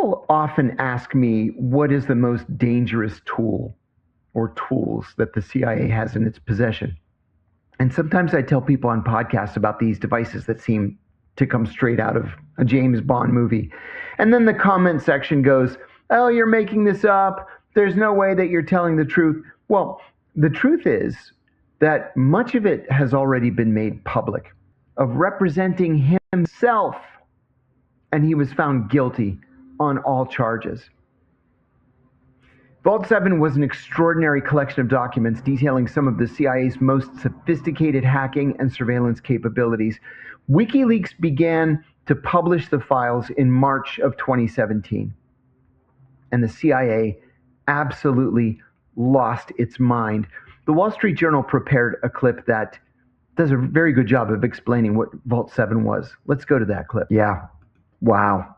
People often ask me what is the most dangerous tool or tools that the CIA has in its possession. And sometimes I tell people on podcasts about these devices that seem to come straight out of a James Bond movie. And then the comment section goes, "Oh, you're making this up. There's no way that you're telling the truth." Well, the truth is that much of it has already been made public, of representing himself, and he was found guilty on all charges. Vault 7 was an extraordinary collection of documents detailing some of the CIA's most sophisticated hacking and surveillance capabilities. WikiLeaks began to publish the files in March of 2017, and the CIA absolutely lost its mind. The Wall Street Journal prepared a clip that does a very good job of explaining what Vault 7 was. Let's go to that clip. Yeah, wow.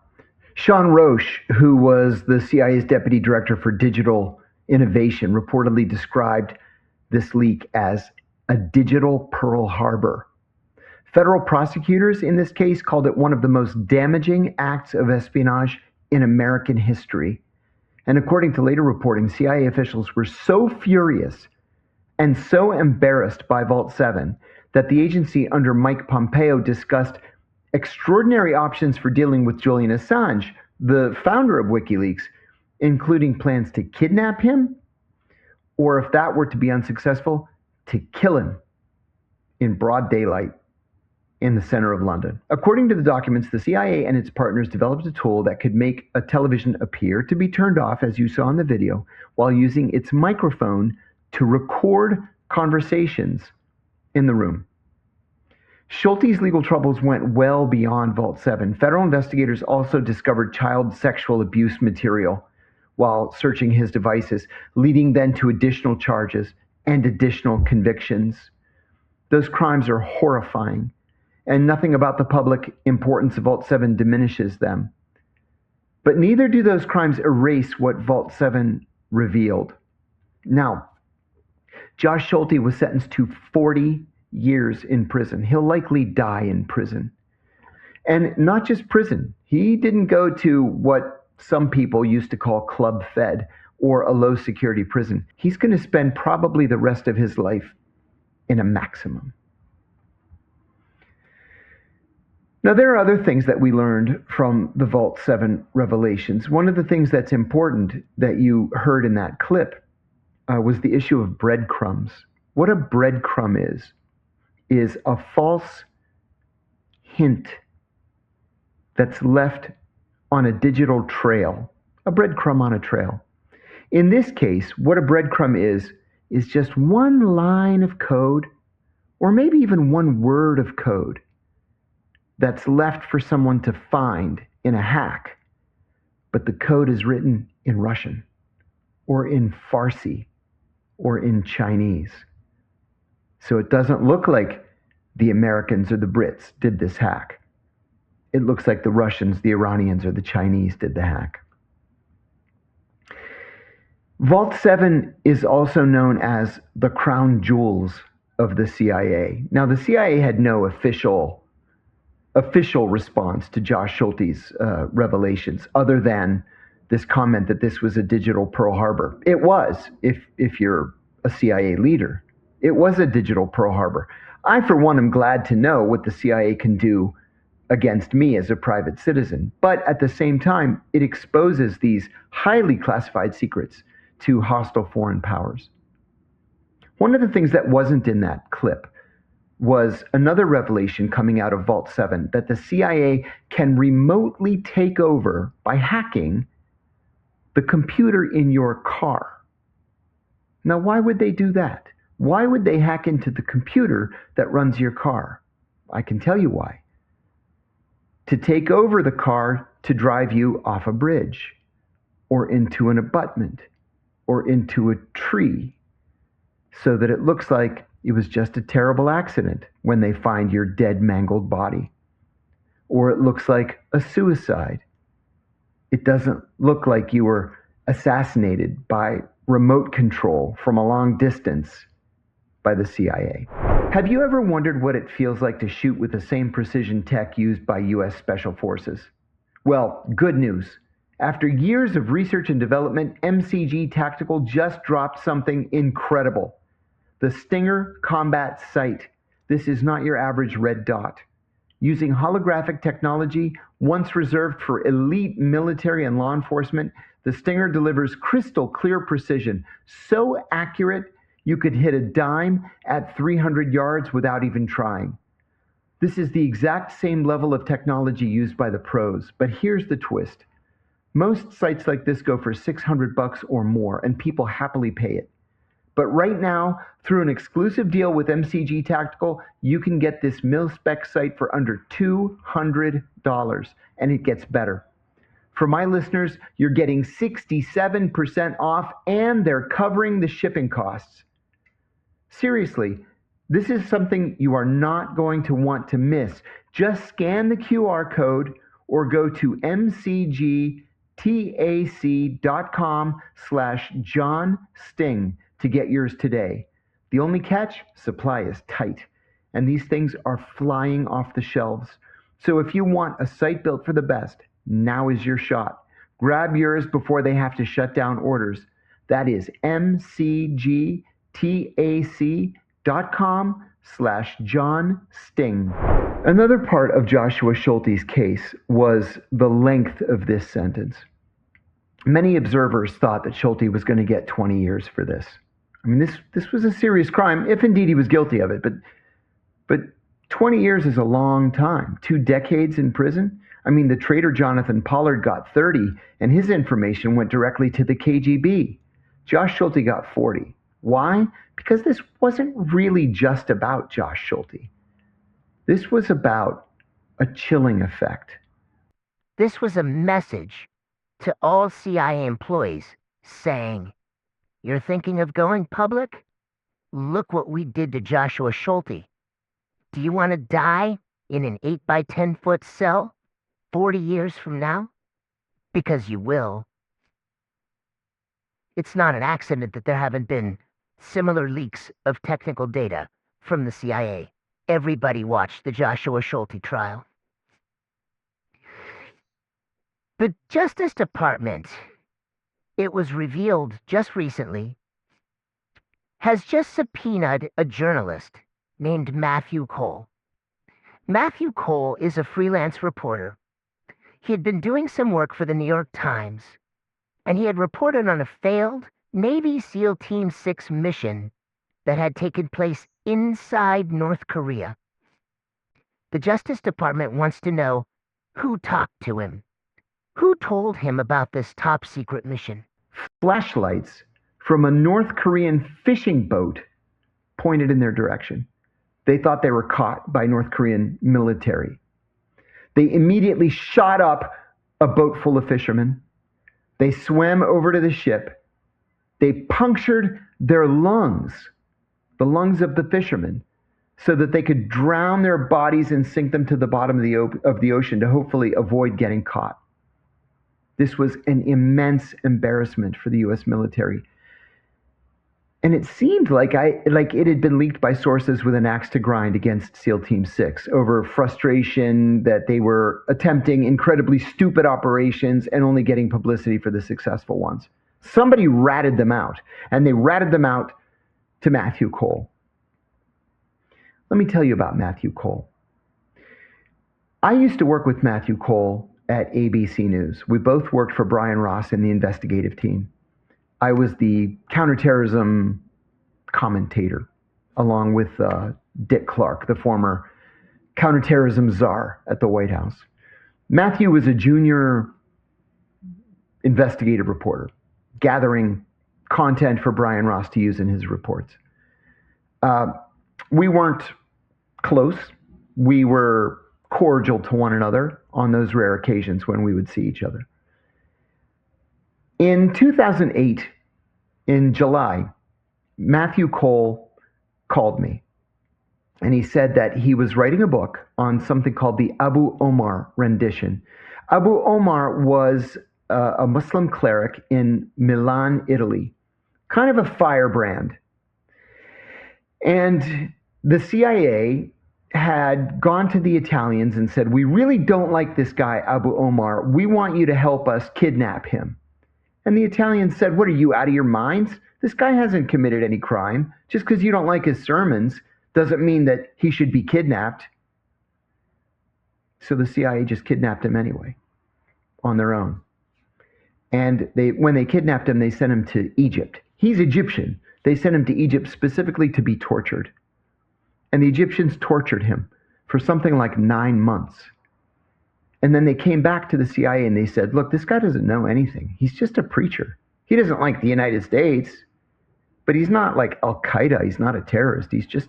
Sean Roche, who was the CIA's deputy director for digital innovation, reportedly described this leak as a digital Pearl Harbor. Federal prosecutors in this case called it one of the most damaging acts of espionage in American history. And according to later reporting, CIA officials were so furious and so embarrassed by Vault 7 that the agency under Mike Pompeo discussed extraordinary options for dealing with Julian Assange, the founder of WikiLeaks, including plans to kidnap him, or if that were to be unsuccessful, to kill him in broad daylight in the center of London. According to the documents, the CIA and its partners developed a tool that could make a television appear to be turned off, as you saw in the video, while using its microphone to record conversations in the room. Schulte's legal troubles went well beyond Vault 7. Federal investigators also discovered child sexual abuse material while searching his devices, leading then to additional charges and additional convictions. Those crimes are horrifying, and nothing about the public importance of Vault 7 diminishes them. But neither do those crimes erase what Vault 7 revealed. Now, Josh Schulte was sentenced to 40 years in prison. He'll likely die in prison. And not just prison. He didn't go to what some people used to call Club Fed or a low security prison. He's going to spend probably the rest of his life in a maximum. Now, there are other things that we learned from the Vault 7 revelations. One of the things that's important that you heard in that clip was the issue of breadcrumbs. What a breadcrumb is a false hint that's left on a digital trail, a breadcrumb on a trail. In this case, what a breadcrumb is just one line of code, or maybe even one word of code, that's left for someone to find in a hack. But the code is written in Russian, or in Farsi, or in Chinese. So it doesn't look like the Americans or the Brits did this hack. It looks like the Russians, the Iranians, or the Chinese did the hack. Vault 7 is also known as the crown jewels of the CIA. Now, the CIA had no official response to Josh Schulte's revelations, other than this comment that this was a digital Pearl Harbor. It was, if you're a CIA leader. It was a digital Pearl Harbor. I, for one, am glad to know what the CIA can do against me as a private citizen. But at the same time, it exposes these highly classified secrets to hostile foreign powers. One of the things that wasn't in that clip was another revelation coming out of Vault 7, that the CIA can remotely take over by hacking the computer in your car. Now, why would they do that? Why would they hack into the computer that runs your car? I can tell you why. To take over the car to drive you off a bridge, or into an abutment, or into a tree, so that it looks like it was just a terrible accident when they find your dead, mangled body. Or it looks like a suicide. It doesn't look like you were assassinated by remote control from a long distance by the CIA. Have you ever wondered what it feels like to shoot with the same precision tech used by U.S. Special Forces? Well, good news. After years of research and development, MCG Tactical just dropped something incredible. The Stinger Combat Sight. This is not your average red dot. Using holographic technology, once reserved for elite military and law enforcement, the Stinger delivers crystal clear precision, so accurate you could hit a dime at 300 yards without even trying. This is the exact same level of technology used by the pros, but here's the twist. Most sites like this go for $600 or more, and people happily pay it. But right now, through an exclusive deal with MCG Tactical, you can get this mil-spec sight for under $200, and it gets better. For my listeners, you're getting 67% off, and they're covering the shipping costs. Seriously, this is something you are not going to want to miss. Just scan the QR code or go to mcgtac.com/John Sting to get yours today. The only catch, supply is tight, and these things are flying off the shelves. So if you want a site built for the best, now is your shot. Grab yours before they have to shut down orders. That is mcgtac.com/John Sting. Another part of Joshua Schulte's case was the length of this sentence. Many observers thought that Schulte was going to get 20 years for this. I mean, this was a serious crime, if indeed he was guilty of it. But 20 years is a long time. 2 decades in prison. I mean, the traitor Jonathan Pollard got 30, and his information went directly to the KGB. Josh Schulte got 40. Why? Because this wasn't really just about Josh Schulte. This was about a chilling effect. This was a message to all CIA employees saying, "You're thinking of going public? Look what we did to Joshua Schulte. Do you want to die in an 8 by 10 foot cell 40 years from now? Because you will." It's not an accident that there haven't been similar leaks of technical data from the CIA. Everybody watched the Joshua Schulte trial. The Justice Department, it was revealed just recently, has just subpoenaed a journalist named Matthew Cole. Matthew Cole is a freelance reporter. He had been doing some work for the New York Times, and he had reported on a failed Navy SEAL Team 6 mission that had taken place inside North Korea. The Justice Department wants to know who talked to him. Who told him about this top secret mission? Flashlights from a North Korean fishing boat pointed in their direction. They thought they were caught by North Korean military. They immediately shot up a boat full of fishermen. They swam over to the ship. They punctured their lungs, the lungs of the fishermen, so that they could drown their bodies and sink them to the bottom of the ocean to hopefully avoid getting caught. This was an immense embarrassment for the U.S. military. And it seemed like it had been leaked by sources with an axe to grind against SEAL Team 6 over frustration that they were attempting incredibly stupid operations and only getting publicity for the successful ones. Somebody ratted them out, and they ratted them out to Matthew Cole. Let me tell you about Matthew Cole. I used to work with Matthew Cole at ABC News. We both worked for Brian Ross in the investigative team. I was the counterterrorism commentator, along with Dick Clark, the former counterterrorism czar at the White House. Matthew was a junior investigative reporter, gathering content for Brian Ross to use in his reports. We weren't close. We were cordial to one another on those rare occasions when we would see each other. In 2008, in July, Matthew Cole called me, and he said that he was writing a book on something called the Abu Omar rendition. Abu Omar was a Muslim cleric in Milan, Italy, kind of a firebrand. And the CIA had gone to the Italians and said, "We really don't like this guy, Abu Omar. We want you to help us kidnap him." And the Italians said, "What are you, out of your minds? This guy hasn't committed any crime. Just because you don't like his sermons doesn't mean that he should be kidnapped." So the CIA just kidnapped him anyway, on their own. And when they kidnapped him, they sent him to Egypt. He's Egyptian. They sent him to Egypt specifically to be tortured. And the Egyptians tortured him for something like 9 months. And then they came back to the CIA and they said, "Look, this guy doesn't know anything. He's just a preacher. He doesn't like the United States, but he's not like Al-Qaeda. He's not a terrorist. He's just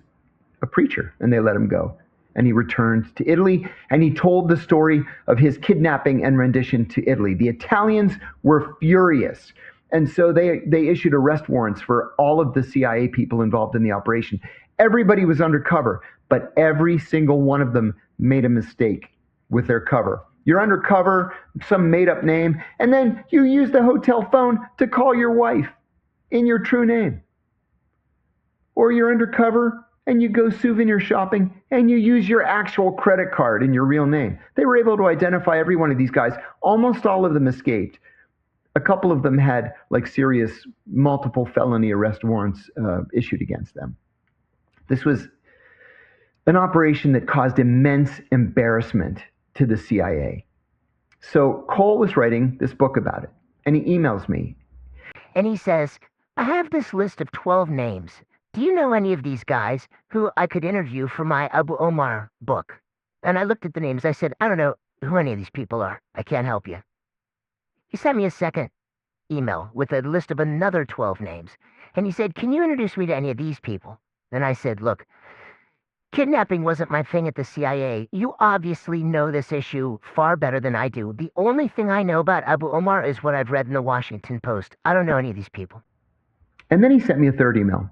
a preacher." And they let him go. And he returned to Italy, and he told the story of his kidnapping and rendition to Italy. The Italians were furious. And so they issued arrest warrants for all of the CIA people involved in the operation. Everybody was undercover, but every single one of them made a mistake with their cover. You're undercover, some made-up name, and then you use the hotel phone to call your wife in your true name. Or you're undercover and you go souvenir shopping and you use your actual credit card in your real name. They were able to identify every one of these guys. Almost all of them escaped. A couple of them had like serious multiple felony arrest warrants issued against them. This was an operation that caused immense embarrassment to the CIA. So Cole was writing this book about it, and he emails me. And he says, "I have this list of 12 names. Do you know any of these guys who I could interview for my Abu Omar book?" And I looked at the names. I said, "I don't know who any of these people are. I can't help you." He sent me a second email with a list of another 12 names. And he said, "Can you introduce me to any of these people?" And I said, "Look, kidnapping wasn't my thing at the CIA. You obviously know this issue far better than I do. The only thing I know about Abu Omar is what I've read in the Washington Post. I don't know any of these people." And then he sent me a third email.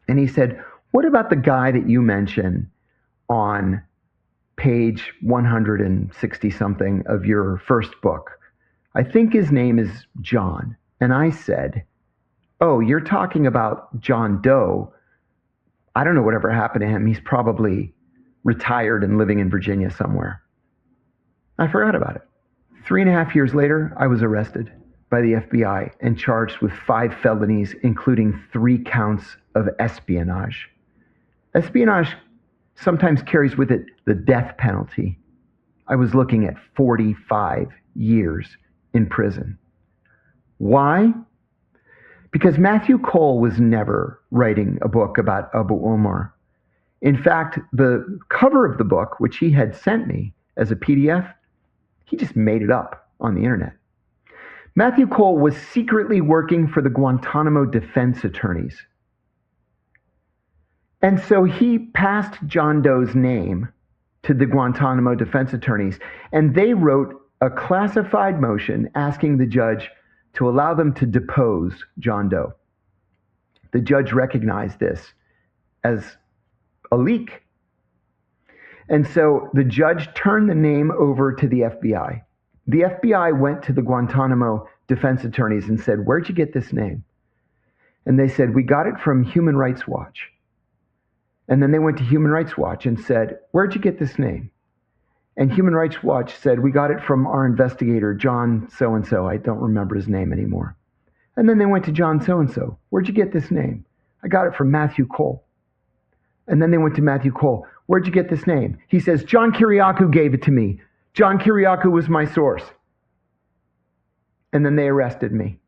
And he said, "What about the guy that you mentioned on page 160 something of your first book? I think his name is John." And I said, "Oh, you're talking about John Doe. I don't know whatever happened to him. He's probably retired and living in Virginia somewhere." I forgot about it. 3.5 years later, I was arrested by the FBI and charged with 5 felonies, including 3 counts of espionage. Espionage sometimes carries with it the death penalty. I was looking at 45 years in prison. Why? Because Matthew Cole was never writing a book about Abu Omar. In fact, the cover of the book, which he had sent me as a PDF, he just made it up on the internet. Matthew Cole was secretly working for the Guantanamo defense attorneys. And so he passed John Doe's name to the Guantanamo defense attorneys, and they wrote a classified motion asking the judge to allow them to depose John Doe. The judge recognized this as a leak. And so the judge turned the name over to the FBI. The FBI went to the Guantanamo defense attorneys and said, "Where'd you get this name?" And they said, "We got it from Human Rights Watch." And then they went to Human Rights Watch and said, "Where'd you get this name?" And Human Rights Watch said, "We got it from our investigator, John so-and-so." I don't remember his name anymore. And then they went to John so-and-so. "Where'd you get this name?" "I got it from Matthew Cole." And then they went to Matthew Cole. "Where'd you get this name?" He says, "John Kiriakou gave it to me. John Kiriakou was my source." And then they arrested me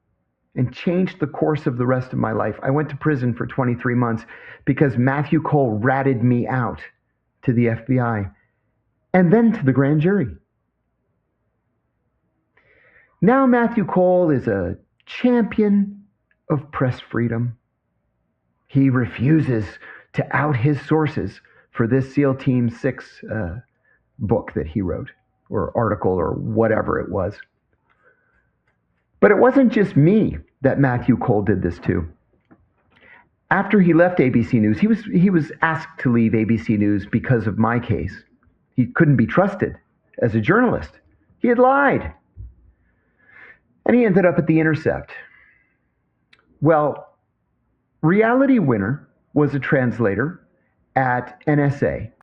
and changed the course of the rest of my life. I went to prison for 23 months because Matthew Cole ratted me out to the FBI and then to the grand jury. Now Matthew Cole is a champion of press freedom. He refuses to out his sources for this SEAL Team 6 book that he wrote, or article, or whatever it was. But it wasn't just me that Matthew Cole did this to. After he left ABC News, he was asked to leave ABC News because of my case. He couldn't be trusted as a journalist. He had lied. And he ended up at The Intercept. Well, Reality Winner was a translator at NSA.